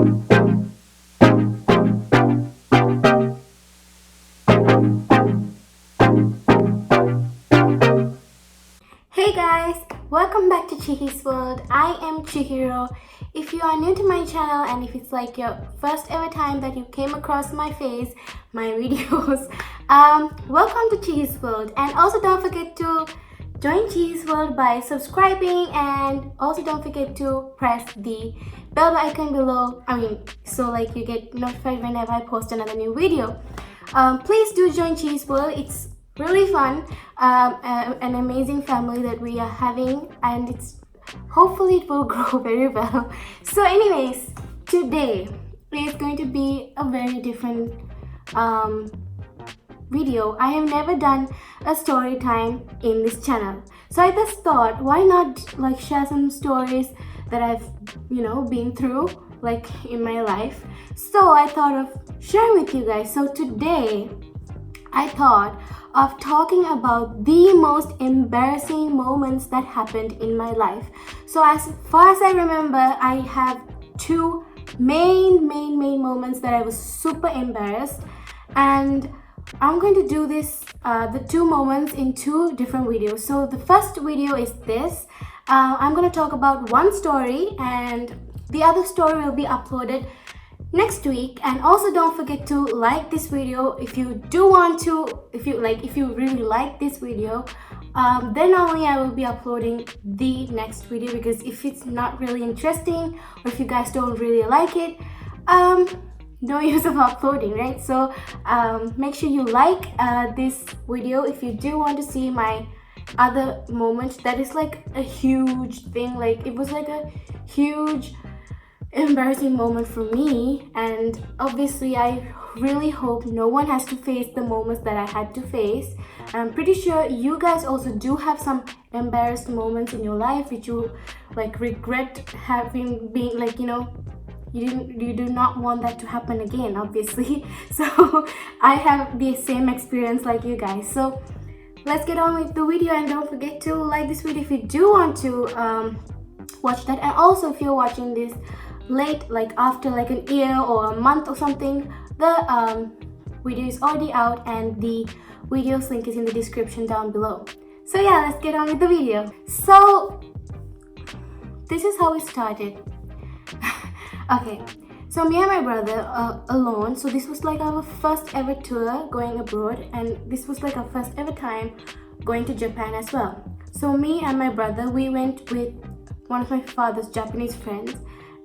Hey guys, welcome back to Chihi's World. I am Chihiro. If you are new to my channel and if it's like your first ever time that you came across my face, my videos, welcome to Chihi's World. And also don't forget to join Chihi's World by subscribing, and also don't forget to press the bell icon below. So like you get notified whenever I post another new video. Please do join Chihi's World. It's really fun, an amazing family that we are having, and it's hopefully it will grow very well. So anyways, today is going to be a very different video. I have never done a story time in this channel, so I just thought, why not like share some stories that I've been through like in my life. So I thought of sharing with you guys. So today I thought of talking about the most embarrassing moments that happened in my life. So as far as I remember, I have two main moments that I was super embarrassed, and I'm going to do this the two moments in two different videos. So the first video is this. I'm going to talk about one story, and the other story will be uploaded next week. And also don't forget to like this video if you do want to, if you really like this video, then only I will be uploading the next video, because if it's not really interesting or if you guys don't really like it, no use of uploading, right? So make sure you like this video if you do want to see my other moments. That is like a huge thing, like it was like a huge embarrassing moment for me, and obviously I really hope no one has to face the moments that I had to face. I'm pretty sure you guys also do have some embarrassed moments in your life which you like regret having been like, you do not want that to happen again, obviously. So I have the same experience like you guys. So let's get on with the video, and don't forget to like this video if you do want to watch that. And also, if you're watching this late, like after like an year or a month or something, the video is already out, and the video's link is in the description down below. So yeah, let's get on with the video. So this is how it started. Okay, so me and my brother alone. So this was like our first ever tour going abroad, and this was like our first ever time going to Japan as well. So me and my brother, we went with one of my father's Japanese friends,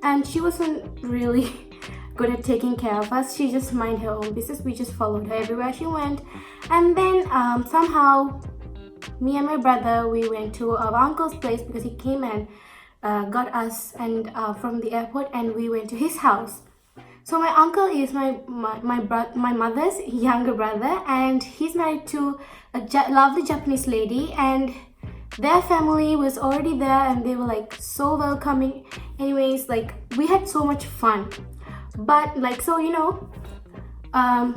and she wasn't really good at taking care of us. She just minded her own business. We just followed her everywhere she went. And then somehow me and my brother, we went to our uncle's place because he came and got us and from the airport, and we went to his house. So my uncle is my mother's younger brother, and he's married to a lovely Japanese lady, and their family was already there, and they were like so welcoming. Anyways, like we had so much fun. But like, so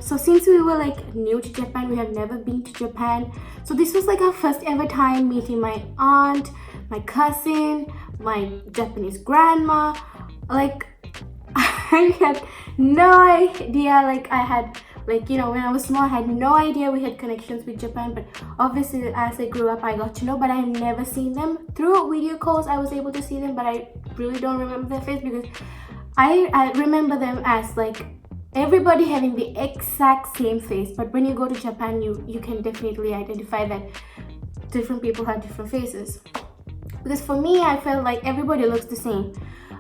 so since we were like new to Japan, we had never been to Japan, so this was like our first ever time meeting my aunt, my cousin, my Japanese grandma. Like I had no idea, like I had when I was small, I had no idea we had connections with Japan. But obviously as I grew up, I got to know, but I had never seen them. Through video calls I was able to see them, but I really don't remember their face, because I remember them as like everybody having the exact same face. But when you go to Japan, you can definitely identify that different people have different faces, because for me I felt like everybody looks the same,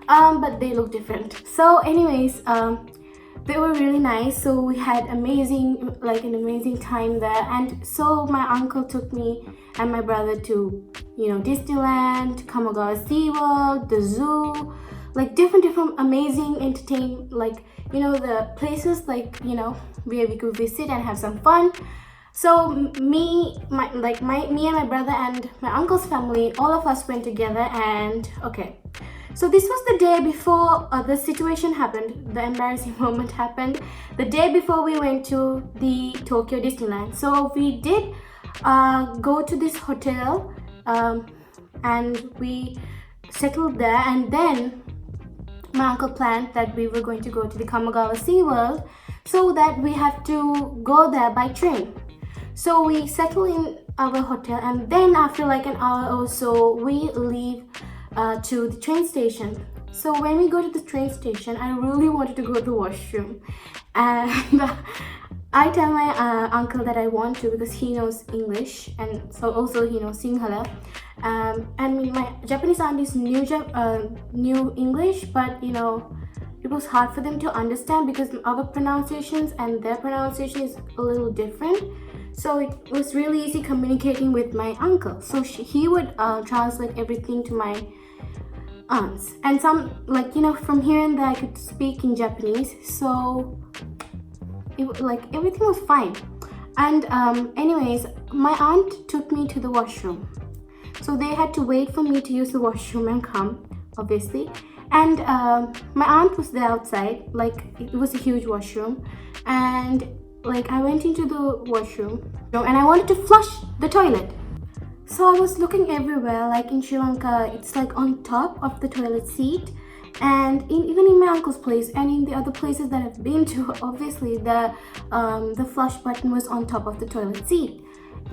but they look different. So anyways, they were really nice. So we had an amazing time there. And so my uncle took me and my brother to Disneyland, Kamogawa SeaWorld, the zoo, like different amazing the places where we could visit and have some fun. So me and my brother and my uncle's family, all of us went together. And okay, so this was the day before the situation happened, the embarrassing moment happened, the day before we went to the Tokyo Disneyland. So we did go to this hotel, and we settled there. And then my uncle planned that we were going to go to the Kamagawa Sea World, so that we have to go there by train. So we settle in our hotel, and then after like an hour or so we leave to the train station. So when we go to the train station, I really wanted to go to the washroom, and I tell my uncle that I want to, because he knows English, and so also he knows Sinhala. And my Japanese aunties knew English, but you know, it was hard for them to understand because our pronunciations and their pronunciation is a little different. So it was really easy communicating with my uncle. So he would translate everything to my aunts, and some, like, you know, from here and there I could speak in Japanese. So like everything was fine. And anyways, my aunt took me to the washroom, so they had to wait for me to use the washroom and come, obviously. And my aunt was there outside, like it was a huge washroom, and like I went into the washroom and I wanted to flush the toilet. So I was looking everywhere, like in Sri Lanka it's like on top of the toilet seat, and even in my uncle's place and in the other places that I've been to, obviously the flush button was on top of the toilet seat.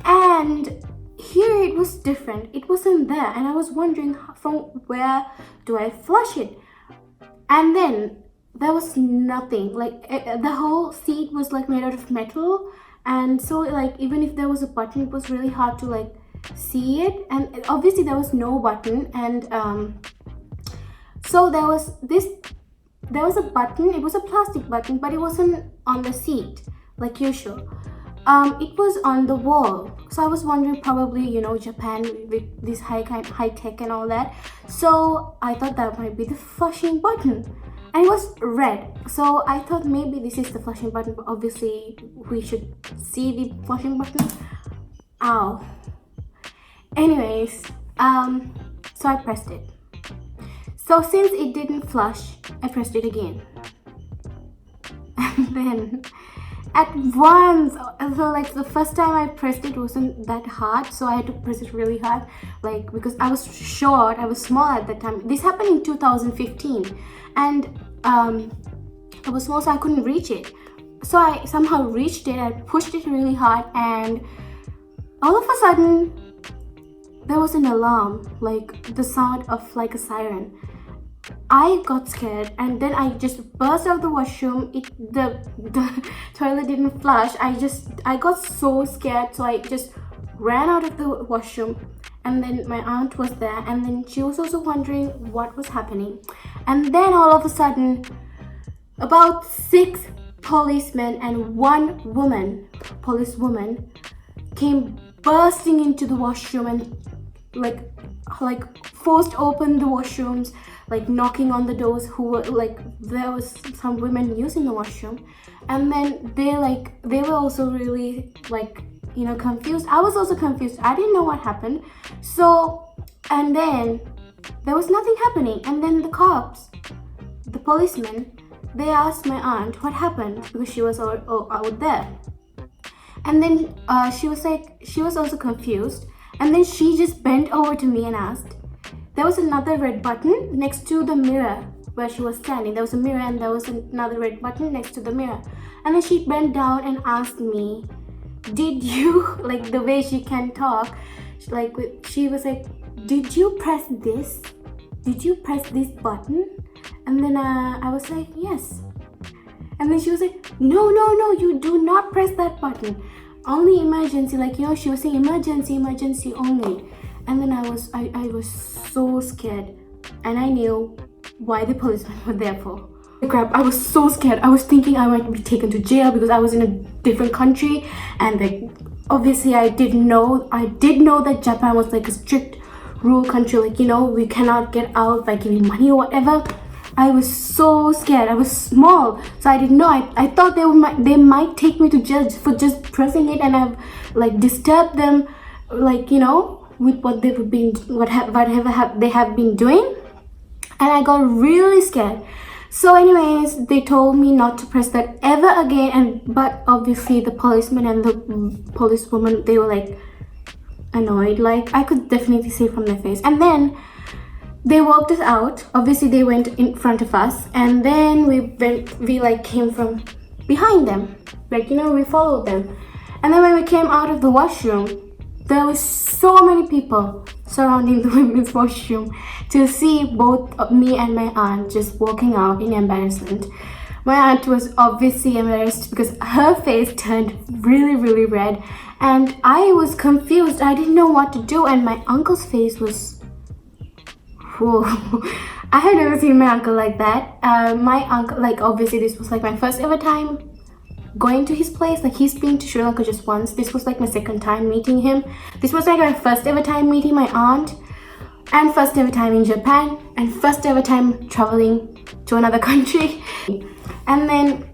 And here it was different, it wasn't there, and I was wondering from where do I flush it. And then there was nothing, like the whole seat was like made out of metal, and so like even if there was a button, it was really hard to like see it, and obviously there was no button. And so there was a button, it was a plastic button, but it wasn't on the seat like usual. It was on the wall. So I was wondering, probably, you know, Japan with this high tech and all that. So I thought that might be the flushing button, and it was red. So I thought maybe this is the flushing button, but obviously we should see the flushing button. Ow. Anyways, so I pressed it. So since it didn't flush, I pressed it again. And then at once, so like the first time I pressed it wasn't that hard, so I had to press it really hard, like because I was short, I was small at that time. This happened in 2015, and I was small, so I couldn't reach it. So I somehow reached it, I pushed it really hard, and all of a sudden there was an alarm, like the sound of like a siren. I got scared, and then I just burst out of the washroom. The toilet didn't flush. I got so scared, so I just ran out of the washroom. And then my aunt was there, and then she was also wondering what was happening. And then all of a sudden, about 6 policemen and 1 policewoman came bursting into the washroom and like forced open the washrooms, like knocking on the doors. Who were like, there was some women using the washroom, and then they were also really like, you know, confused. I was also confused, I didn't know what happened. So, and then there was nothing happening, and then the cops, the policemen, they asked my aunt what happened, because she was out there. And then she was also confused, and then she just bent over to me and asked, there was another red button next to the mirror where she was standing. There was a mirror, and there was another red button next to the mirror. And then she bent down and asked me, did you, like the way she can talk, like she was like, did you press this? Did you press this button? And then I was like, yes. And then she was like, no, you do not press that button. Only emergency, like, you know, she was saying emergency only. And then I was so scared, and I knew why the policemen were there for. Crap, I was so scared. I was thinking I might be taken to jail because I was in a different country, and like obviously I did know that Japan was like a strict rule country, like, you know, we cannot get out by giving money or whatever. I was so scared. I was small, so I didn't know. I thought they might take me to jail for just pressing it, and I've like disturbed them, like, you know, with what they have been doing. And I got really scared. So anyways, they told me not to press that ever again. But obviously the policeman and the policewoman, they were like annoyed, like I could definitely see from their face. And then they walked us out. Obviously they went in front of us, and then we like came from behind them, like, you know, we followed them. And then when we came out of the washroom, there was so many people surrounding the women's washroom to see both me and my aunt just walking out in embarrassment. My aunt was obviously embarrassed because her face turned really red, and I was confused. I didn't know what to do, and my uncle's face was, whoa. I had never seen my uncle like that. My uncle, like, obviously this was like my first ever time going to his place. Like, he's been to Sri Lanka just once. This was like my second time meeting him. This was like my first ever time meeting my aunt, and first ever time in Japan, and first ever time traveling to another country. And then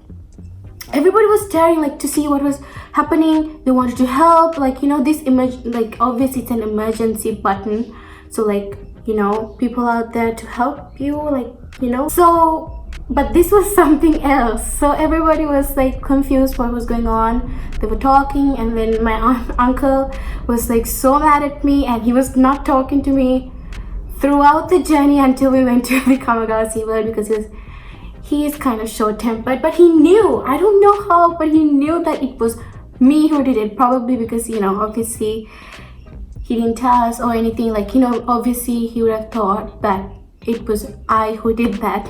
everybody was staring, like, to see what was happening. They wanted to help, like, you know, this image, like, obviously it's an emergency button, so, like, you know, people out there to help you, like, you know. So, but this was something else. So everybody was like confused what was going on. They were talking, and then my uncle was like so mad at me, and he was not talking to me throughout the journey until we went to the Kamagawa SeaWorld, because he is kind of short-tempered. But he knew, I don't know how, but he knew that it was me who did it, probably because, you know, obviously he didn't tell us or anything, like, you know, obviously he would have thought that it was I who did that.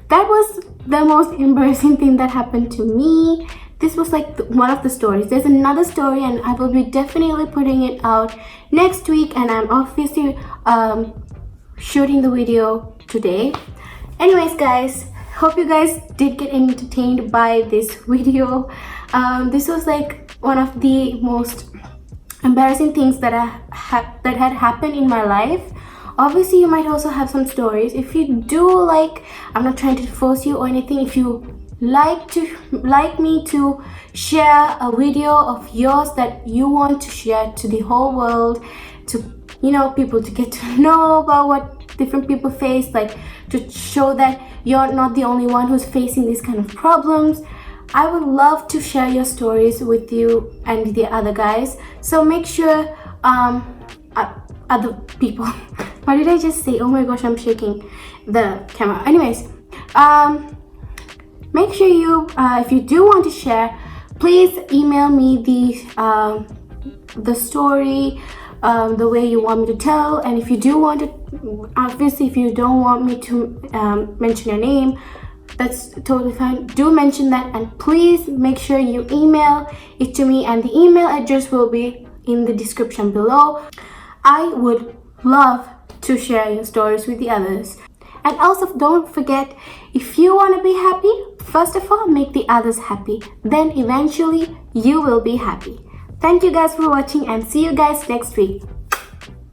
That was the most embarrassing thing that happened to me. This was like one of the stories. There's another story, and I will be definitely putting it out next week, and I'm obviously shooting the video today. Anyways guys, hope you guys did get entertained by this video. This was like one of the most embarrassing things that that had happened in my life. Obviously you might also have some stories. If you do, like, I'm not trying to force you or anything, if you like me to share a video of yours that you want to share to the whole world, to, you know, people to get to know about what different people face, like to show that you're not the only one who's facing these kind of problems, I would love to share your stories with you and the other guys. So make sure other people what did I just say? Oh my gosh, I'm shaking the camera. Anyways, make sure you if you do want to share, please email me the story, the way you want me to tell. And if you do want to, obviously if you don't want me to mention your name, that's totally fine. Do mention that, and please make sure you email it to me, and the email address will be in the description below. I would love to share your stories with the others. And also, don't forget, if you want to be happy, first of all, make the others happy. Then eventually you will be happy. Thank you guys for watching, and see you guys next week.